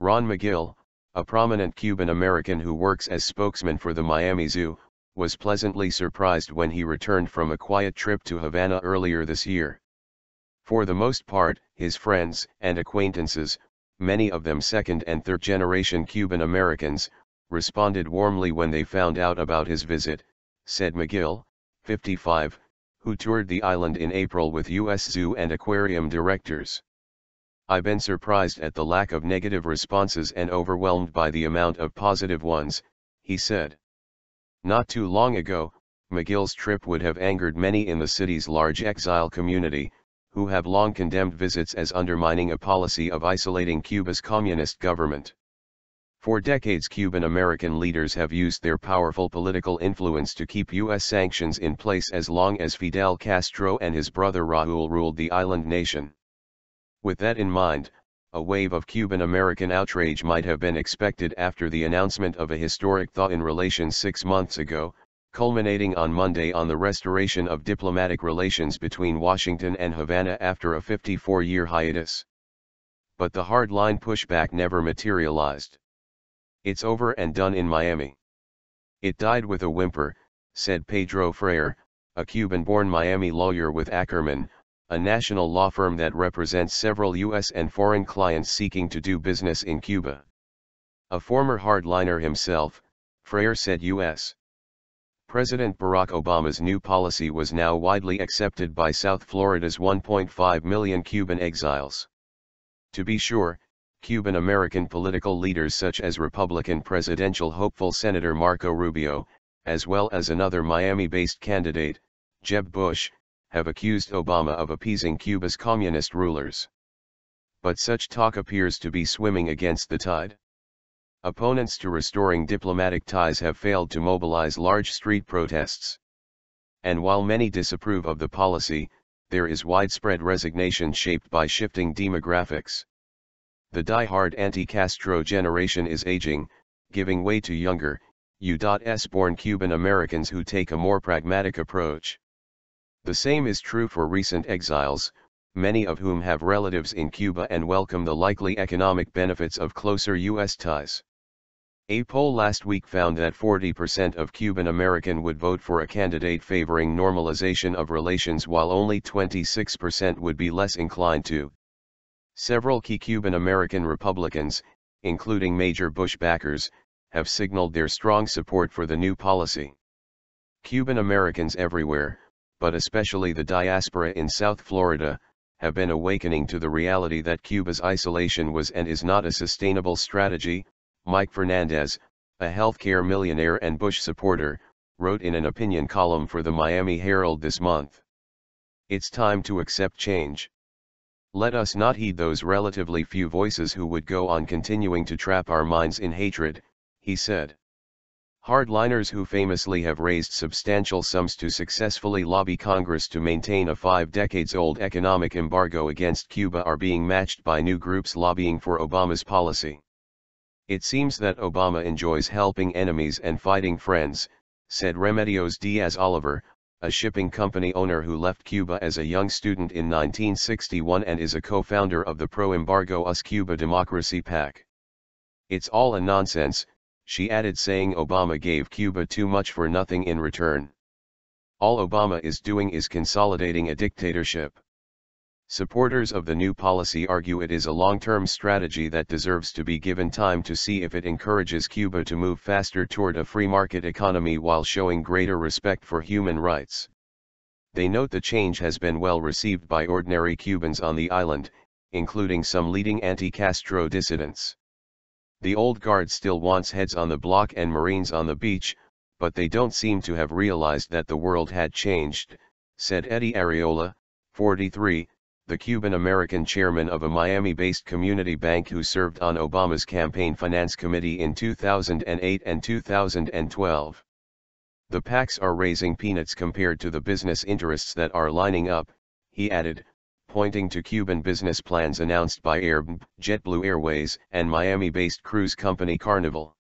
Ron Magill, a prominent Cuban American who works as spokesman for the Miami Zoo, was pleasantly surprised when he returned from a quiet trip to Havana earlier this year. For the most part, his friends and acquaintances, many of them second and third generation Cuban Americans, responded warmly when they found out about his visit, said Magill, 55, who toured the island in April with U.S. Zoo and Aquarium directors. "I've been surprised at the lack of negative responses and overwhelmed by the amount of positive ones," he said. Not too long ago, Magill's trip would have angered many in the city's large exile community, who have long condemned visits as undermining a policy of isolating Cuba's communist government. For decades, Cuban-American leaders have used their powerful political influence to keep U.S. sanctions in place as long as Fidel Castro and his brother Raul ruled the island nation. With that in mind, a wave of Cuban-American outrage might have been expected after the announcement of a historic thaw in relations 6 months ago, culminating on Monday on the restoration of diplomatic relations between Washington and Havana after a 54-year hiatus. But the hardline pushback never materialized. "It's over and done in Miami. It died with a whimper," said Pedro Freire, a Cuban-born Miami lawyer with Ackerman, a national law firm that represents several U.S. and foreign clients seeking to do business in Cuba. A former hardliner himself, Freire said U.S. President Barack Obama's new policy was now widely accepted by South Florida's 1.5 million Cuban exiles. To be sure, Cuban-American political leaders such as Republican presidential hopeful Senator Marco Rubio, as well as another Miami-based candidate, Jeb Bush, have accused Obama of appeasing Cuba's communist rulers. But such talk appears to be swimming against the tide. Opponents to restoring diplomatic ties have failed to mobilize large street protests. And while many disapprove of the policy, there is widespread resignation shaped by shifting demographics. The die-hard anti-Castro generation is aging, giving way to younger, U.S.-born Cuban Americans who take a more pragmatic approach. The same is true for recent exiles, many of whom have relatives in Cuba and welcome the likely economic benefits of closer U.S. ties. A poll last week found that 40% of Cuban American would vote for a candidate favoring normalization of relations while only 26% would be less inclined to. Several key Cuban American Republicans, including major Bush backers, have signaled their strong support for the new policy. Cuban Americans everywhere, but especially the diaspora in South Florida, have been awakening to the reality that Cuba's isolation was and is not a sustainable strategy, Mike Fernandez, a healthcare millionaire and Bush supporter, wrote in an opinion column for the Miami Herald this month. "It's time to accept change. Let us not heed those relatively few voices who would go on continuing to trap our minds in hatred," he said. Hardliners who famously have raised substantial sums to successfully lobby Congress to maintain a 5-decades-old economic embargo against Cuba are being matched by new groups lobbying for Obama's policy. "It seems that Obama enjoys helping enemies and fighting friends," said Remedios Diaz-Oliver, a shipping company owner who left Cuba as a young student in 1961 and is a co-founder of the pro-embargo US Cuba Democracy PAC. "It's all a nonsense," she added, saying Obama gave Cuba too much for nothing in return. "All Obama is doing is consolidating a dictatorship." Supporters of the new policy argue it is a long-term strategy that deserves to be given time to see if it encourages Cuba to move faster toward a free market economy while showing greater respect for human rights. They note the change has been well received by ordinary Cubans on the island, including some leading anti-Castro dissidents. "The old guard still wants heads on the block and Marines on the beach, but they don't seem to have realized that the world had changed," said Eddie Areola, 43, the Cuban-American chairman of a Miami-based community bank who served on Obama's campaign finance committee in 2008 and 2012. "The PACs are raising peanuts compared to the business interests that are lining up," he added, pointing to Cuban business plans announced by JetBlue Airways and Miami-based cruise company Carnival.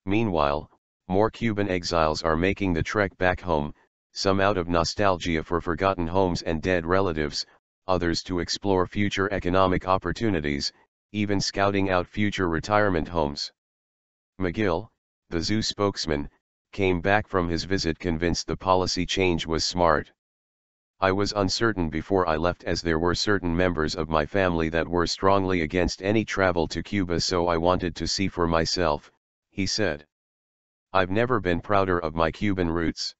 Meanwhile, more Cuban exiles are making the trek back home, some out of nostalgia for forgotten homes and dead relatives, others to explore future economic opportunities, even scouting out future retirement homes. Magill, the zoo spokesman, came back from his visit convinced the policy change was smart. I was uncertain before I left as there were certain members of my family that were strongly against any travel to Cuba, so I wanted to see for myself, he said. I've never been prouder of my Cuban roots.